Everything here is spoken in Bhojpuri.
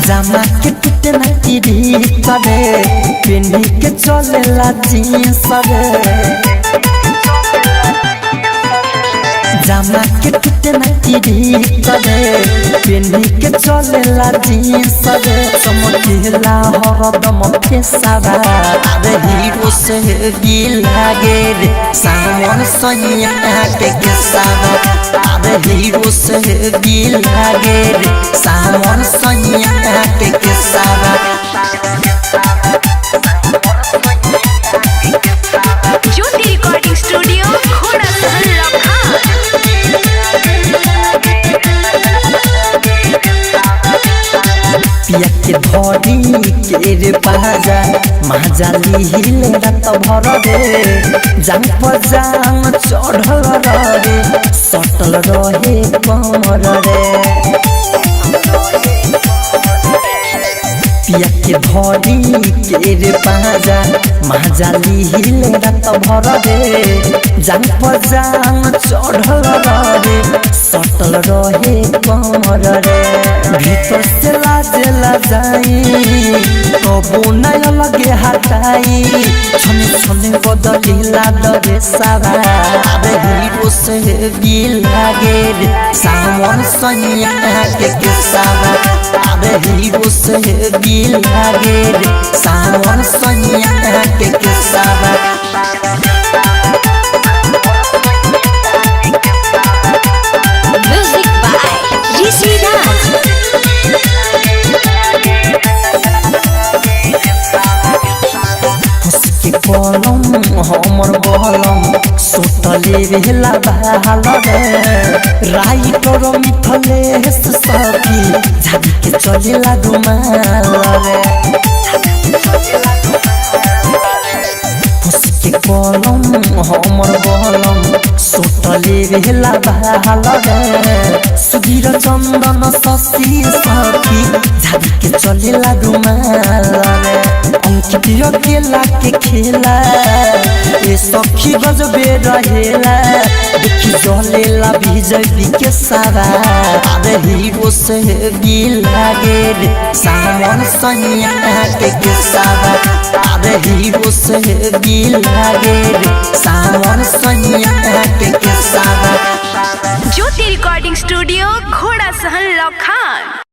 जामा के टूटे ना टीढ़ी करे पिन्ही के चलेला जींस रे। जामा के टूटे ना टीढ़ी करे पिन्ही के चलेला जींस रे। चमकेला हरदम फेसावा अरे हीरो से भी लागे रे सावन सैया के सावा अरे हीरो से भी लागे रे सावन सैया के सावा। ज्योति रिकॉर्डिंग स्टूडियो घोड़ा सहल लखा। पिया के धरी के रे बाजा महाजाली हिले रात भर रे जान पर जान चढ़ल रे सटल रहे कमर रे। पिया के धरी के रे बाजा महाजाली हिले रात भर रे जान पर जान चढ़ल रे सटल रहे कमर रे। भीतर से लाजेला जाई कबो नया लगे हटाई छने छने बदलिला डरे सारा अरे हीरो से भी लागे रे सावन सैया के सावा अरे हीरो से भी लागे रे सावन सैया के सावा। म्यूजिक बाय ऋषि राज। के कलम हमर बलम सोटले भेला बहाल रे राइटर मिथलेश सखी झाड़ी के चलेला रुमाल रे। के कलम हमर बलम सोटले भेला बहाल रे सुधीर चंदन शशि सखी झाड़ी के चलेला रुमाल रे। अंकित अकेला के खेला ए सखी गजबे रहेला देखी जलेला विजय के सारा अरे हीरो से भी लागे रे सावन सैया के सारा अरे हीरो से भी लागे रे सावन सैया के सारा। ज्योति रिकॉर्डिंग स्टूडियो घोड़ा सहल लखा।